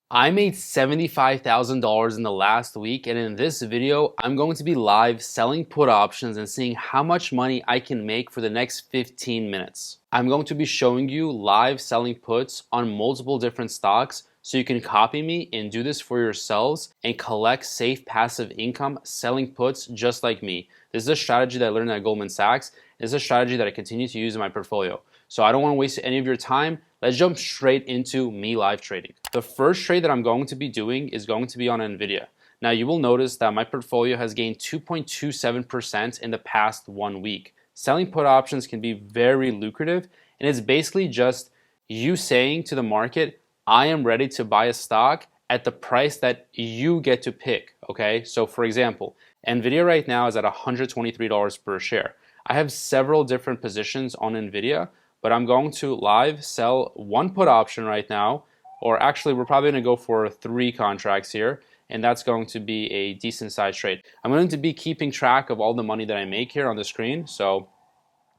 I made $75,000 in the last week, and in this video, I'm going to be live selling put options and seeing how much money I can make for the next 15 minutes. I'm going to be showing you live selling puts on multiple different stocks so you can copy me and do this for yourselves and collect safe passive income selling puts just like me. This is a strategy that I learned at Goldman Sachs. This is a strategy that I continue to use in my portfolio. So I don't want to waste any of your time. Let's jump straight into me live trading. The first trade that I'm going to be doing is going to be on Nvidia. Now you will notice that my portfolio has gained 2.27% in the past 1 week. Selling put options can be very lucrative, and it's basically just you saying to the market, I am ready to buy a stock at the price that you get to pick, okay? So for example, Nvidia right now is at $123 per share. I have several different positions on Nvidia, but I'm going to live sell one put option right now, or actually we're probably going to go for 3 contracts here, and that's going to be a decent sized trade. I'm going to be keeping track of all the money that I make here on the screen, so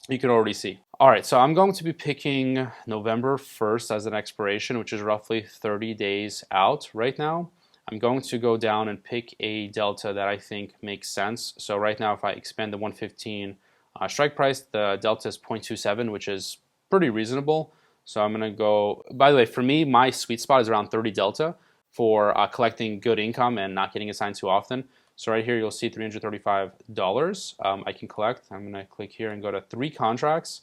you can already see. All right, so I'm going to be picking November 1st as an expiration, which is roughly 30 days out right now. I'm going to go down and pick a delta that I think makes sense. So right now, if I expand the 115 strike price, the delta is 0.27, which is pretty reasonable. So I'm going to go, by the way, for me, my sweet spot is around 30 delta for collecting good income and not getting assigned too often. So right here, you'll see $335 I can collect. I'm going to click here and go to 3 contracts.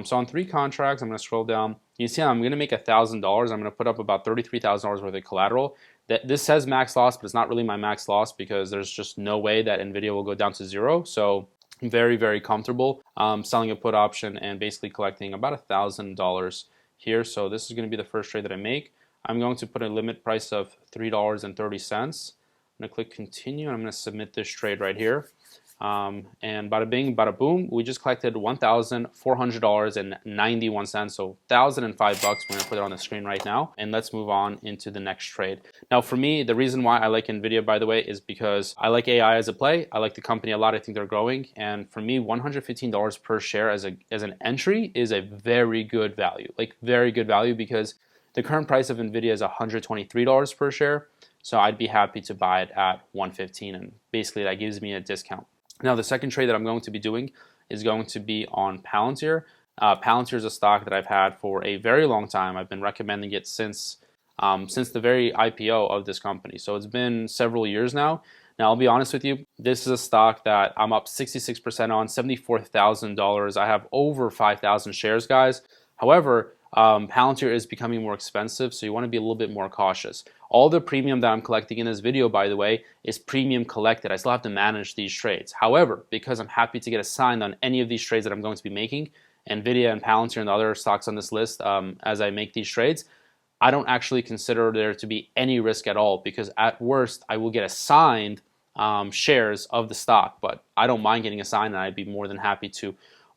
So on 3 contracts, I'm going to scroll down. You see I'm going to make $1,000. I'm going to put up about $33,000 worth of collateral. This says max loss, but it's not really my max loss because there's just no way that Nvidia will go down to 0. So I'm very, very comfortable selling a put option and basically collecting about $1,000 here. So this is going to be the first trade that I make. I'm going to put a limit price of $3.30. I'm going to click continue, and I'm going to submit this trade right here. And bada bing, bada boom, we just collected $1,400.91. So $1,005. We're going to put it on the screen right now, and let's move on into the next trade. Now, for me, the reason why I like Nvidia, by the way, is because I like AI as a play. I like the company a lot. I think they're growing, and for me, $115 per share as an entry is a very good value. Like very good value because the current price of Nvidia is $123 per share. So I'd be happy to buy it at 115, and basically that gives me a discount. Now, the second trade that I'm going to be doing is going to be on Palantir. Palantir is a stock that I've had for a very long time. I've been recommending it since the very IPO of this company. So it's been several years now. Now, I'll be honest with you, this is a stock that I'm up 66% on, $74,000. I have over 5,000 shares, guys. However, Palantir is becoming more expensive, so you want to be a little bit more cautious. All the premium that I'm collecting in this video, by the way, is premium collected. I still have to manage these trades. However, because I'm happy to get assigned on any of these trades that I'm going to be making, Nvidia and Palantir and the other stocks on this list, as I make these trades, I don't actually consider there to be any risk at all, because at worst, I will get assigned shares of the stock, but I don't mind getting assigned, and I'd be more than happy to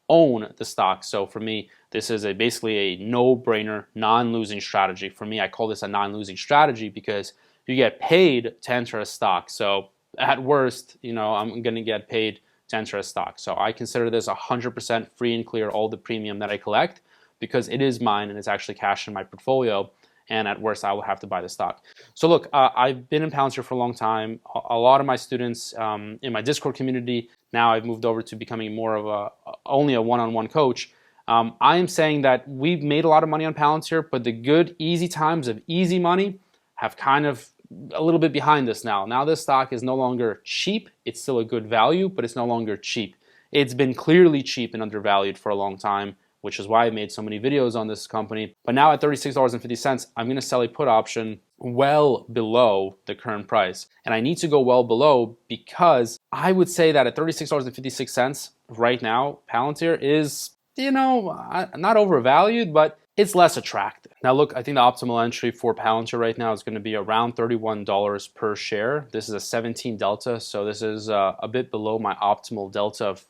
own the stock. So for me, this is basically a no-brainer, non-losing strategy. For me, I call this a non-losing strategy because you get paid to enter a stock. So at worst, I'm going to get paid to enter a stock. So I consider this 100% free and clear, all the premium that I collect, because it is mine and it's actually cash in my portfolio. And at worst, I will have to buy the stock. So look, I've been in Palantir for a long time. A lot of my students in my Discord community, now I've moved over to becoming more of only a one-on-one coach. I am saying that we've made a lot of money on Palantir, but the good, easy times of easy money have kind of a little bit behind us now. Now this stock is no longer cheap. It's still a good value, but it's no longer cheap. It's been clearly cheap and undervalued for a long time, which is why I made so many videos on this company. But now at $36.50, I'm going to sell a put option well below the current price. And I need to go well below because I would say that at $36.56 right now, Palantir is, not overvalued, but it's less attractive. Now look, I think the optimal entry for Palantir right now is going to be around $31 per share. This is a 17 delta, so this is a bit below my optimal delta of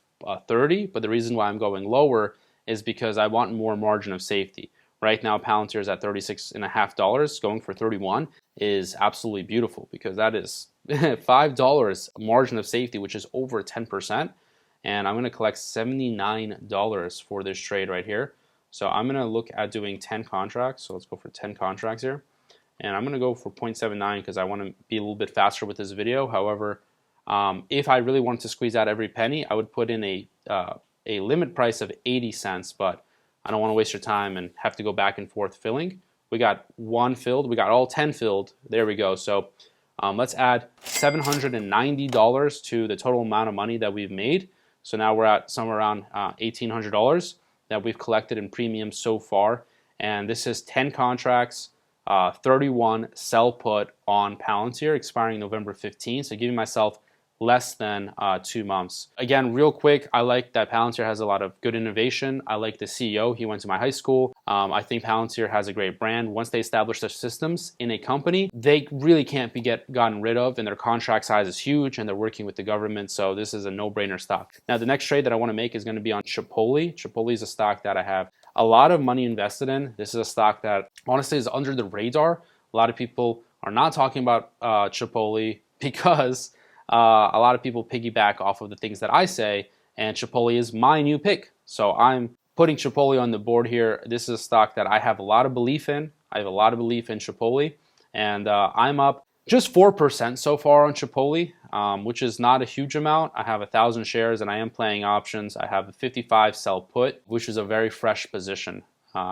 30. But the reason why I'm going lower is because I want more margin of safety. Right now, Palantir is at $36.50. Going for 31 is absolutely beautiful because that is $5 margin of safety, which is over 10%. And I'm going to collect $79 for this trade right here. So I'm going to look at doing 10 contracts. So let's go for 10 contracts here. and I'm going to go for 0.79 because I want to be a little bit faster with this video. However, if I really wanted to squeeze out every penny, I would put in a limit price of 80 cents, but I don't want to waste your time and have to go back and forth filling. We got one filled, we got all 10 filled. There we go. So let's add $790 to the total amount of money that we've made. So now we're at somewhere around $1,800 that we've collected in premium so far. And this is 10 contracts, 31 sell put on Palantir expiring November 15th. So giving myself less than 2 months. Again, real quick, I like that Palantir has a lot of good innovation. I like the CEO. He went to my high school. I think Palantir has a great brand. Once they establish their systems in a company, they really can't be gotten rid of, and their contract size is huge, and they're working with the government, so this is a no-brainer stock. Now, the next trade that I want to make is going to be on Chipotle. Chipotle is a stock that I have a lot of money invested in. This is a stock that honestly is under the radar. A lot of people are not talking about Chipotle because a lot of people piggyback off of the things that I say, and Chipotle is my new pick. So I'm putting Chipotle on the board here. This is a stock that I have a lot of belief in. I have a lot of belief in Chipotle, and I'm up just 4% so far on Chipotle, which is not a huge amount. I have 1,000 shares, and I am playing options. I have a 55 sell put, which is a very fresh position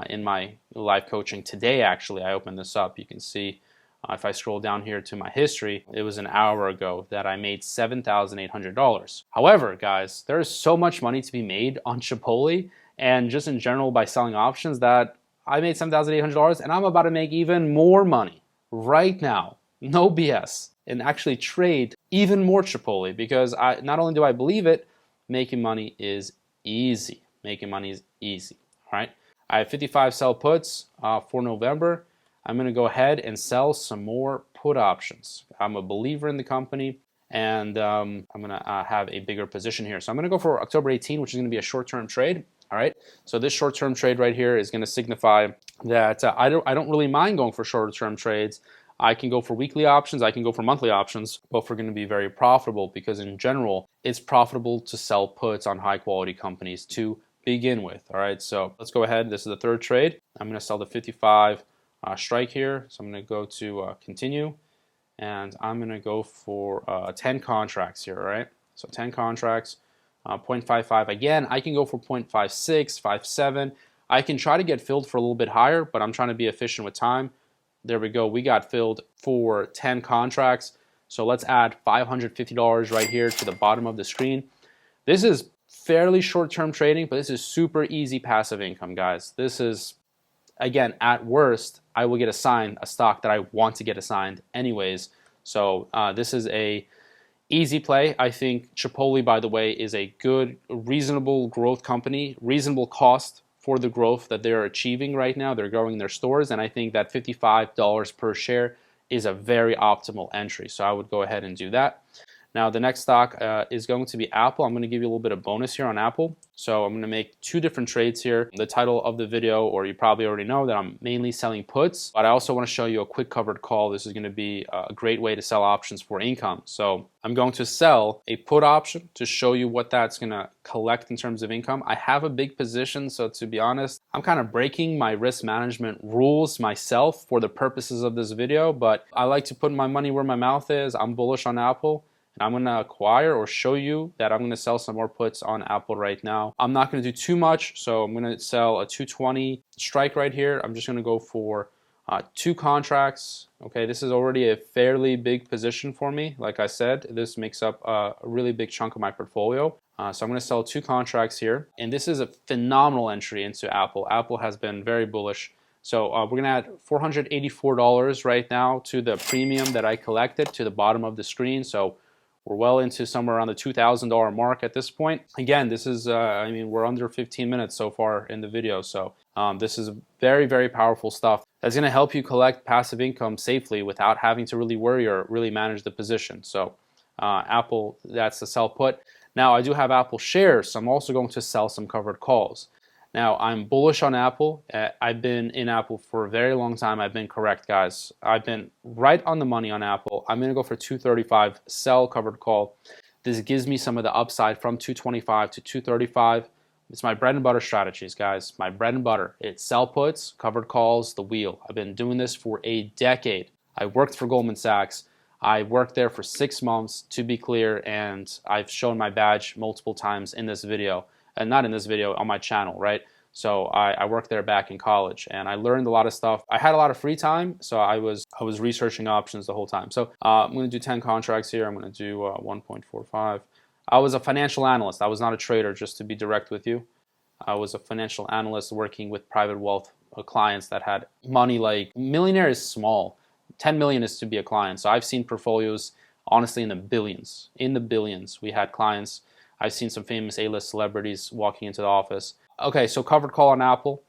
in my live coaching today. Actually, I opened this up. You can see if I scroll down here to my history, it was an hour ago that I made $7,800. However, guys, there is so much money to be made on Chipotle and just in general by selling options that I made $7,800, and I'm about to make even more money right now. No BS. And actually trade even more Chipotle because not only do I believe it, making money is easy. Making money is easy. All right. I have 55 sell puts for November. I'm going to go ahead and sell some more put options. I'm a believer in the company, and I'm going to have a bigger position here. So I'm going to go for October 18, which is going to be a short-term trade. All right. So this short-term trade right here is going to signify that I don't really mind going for short-term trades. I can go for weekly options. I can go for monthly options. Both are going to be very profitable because in general, it's profitable to sell puts on high-quality companies to begin with. All right. So let's go ahead. This is the third trade. I'm going to sell the 55 strike here. So I'm going to go to continue, and I'm going to go for 10 contracts here, all right? So 10 contracts, 0.55. Again, I can go for 0.56, 57. I can try to get filled for a little bit higher, but I'm trying to be efficient with time. There we go. We got filled for 10 contracts. So let's add $550 right here to the bottom of the screen. This is fairly short-term trading, but this is super easy passive income, guys. This is, again, at worst, I will get assigned a stock that I want to get assigned anyways. So this is a easy play. I think Chipotle, by the way, is a good, reasonable growth company, reasonable cost for the growth that they're achieving right now. They're growing their stores, and I think that $55 per share is a very optimal entry. So I would go ahead and do that. Now, the next stock is going to be Apple. I'm going to give you a little bit of bonus here on Apple. So I'm going to make two different trades here. The title of the video, or you probably already know that I'm mainly selling puts, but I also want to show you a quick covered call. This is going to be a great way to sell options for income. So I'm going to sell a put option to show you what that's going to collect in terms of income. I have a big position, so to be honest, I'm kind of breaking my risk management rules myself for the purposes of this video, but I like to put my money where my mouth is. I'm bullish on Apple. And I'm going to acquire or show you that I'm going to sell some more puts on Apple right now. I'm not going to do too much, so I'm going to sell a 220 strike right here. I'm just going to go for 2 contracts. Okay, this is already a fairly big position for me. Like I said, this makes up a really big chunk of my portfolio. So I'm going to sell 2 contracts here. And this is a phenomenal entry into Apple. Apple has been very bullish. So we're going to add $484 right now to the premium that I collected to the bottom of the screen. So we're well into somewhere around the $2,000 mark at this point. Again, this is, I mean, we're under 15 minutes so far in the video. So this is very, very powerful stuff that's going to help you collect passive income safely without having to really worry or really manage the position. So Apple, that's the sell put. Now, I do have Apple shares, so I'm also going to sell some covered calls. Now, I'm bullish on Apple. I've been in Apple for a very long time. I've been correct, guys. I've been right on the money on Apple. I'm going to go for 235 sell covered call. This gives me some of the upside from 225 to 235. It's my bread and butter strategies, guys. My bread and butter. It's sell puts, covered calls, the wheel. I've been doing this for a decade. I worked for Goldman Sachs. I worked there for 6 months, to be clear, and I've shown my badge multiple times in this video, and not in this video, on my channel, right? So I worked there back in college, and I learned a lot of stuff. I had a lot of free time, so I was researching options the whole time. So I'm going to do 10 contracts here. I'm going to do 1.45. I was a financial analyst. I was not a trader, just to be direct with you. I was a financial analyst working with private wealth clients that had money. Like, millionaire is small. 10 million is to be a client. So I've seen portfolios, honestly, in the billions. In the billions. We had clients. I've seen some famous A-list celebrities walking into the office. Okay, so covered call on Apple,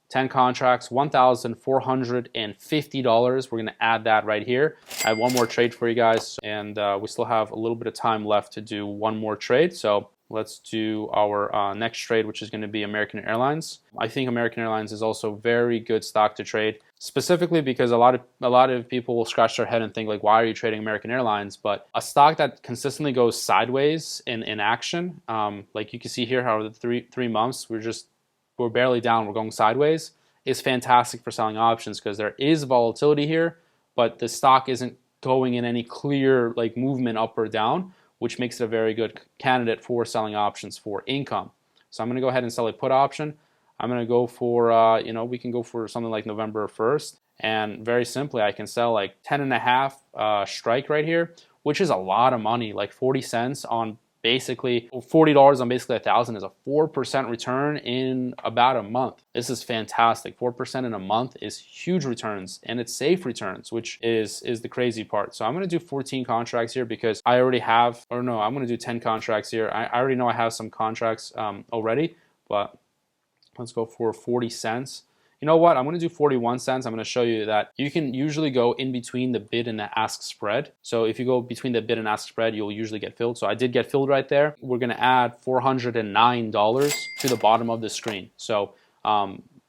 10 contracts, $1,450. We're going to add that right here. I have one more trade for you guys, and we still have a little bit of time left to do one more trade. So let's do our next trade, which is going to be American Airlines. I think American Airlines is also very good stock to trade, specifically because a lot of people will scratch their head and think, like, why are you trading American Airlines? But a stock that consistently goes sideways in action, like you can see here, how the three months we're barely down, we're going sideways, is fantastic for selling options, because there is volatility here, but the stock isn't going in any clear like movement up or down, which makes it a very good candidate for selling options for income. So I'm going to go ahead and sell a put option. I'm going to go for, we can go for something like November 1st. And very simply, I can sell like 10.5 strike right here, which is a lot of money, like 40 cents on basically $40 on basically 1,000 is a 4% return in about a month. This is fantastic. 4% in a month is huge returns, and it's safe returns, which is the crazy part. So I'm going to do 14 contracts here because I already have, or no, I'm going to do 10 contracts here. I already know I have some contracts already, but let's go for 40 cents. You know what? I'm going to do 41 cents. I'm going to show you that you can usually go in between the bid and the ask spread. So if you go between the bid and ask spread, you'll usually get filled. So I did get filled right there. We're going to add $409 to the bottom of the screen. So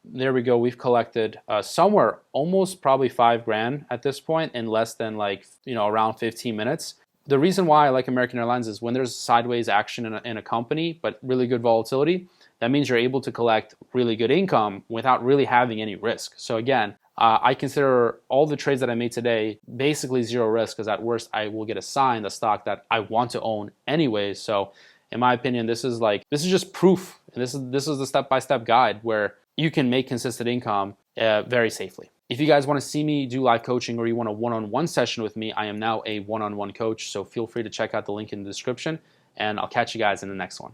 there we go. We've collected somewhere almost probably $5,000 at this point in less than around 15 minutes. The reason why I like American Airlines is when there's sideways action in a company, but really good volatility, that means you're able to collect really good income without really having any risk. So again, I consider all the trades that I made today basically zero risk, because at worst I will get assigned a stock that I want to own anyways. So in my opinion, this is just proof. And this is the step-by-step guide where you can make consistent income very safely. If you guys want to see me do live coaching, or you want a one-on-one session with me, I am now a one-on-one coach. So feel free to check out the link in the description, and I'll catch you guys in the next one.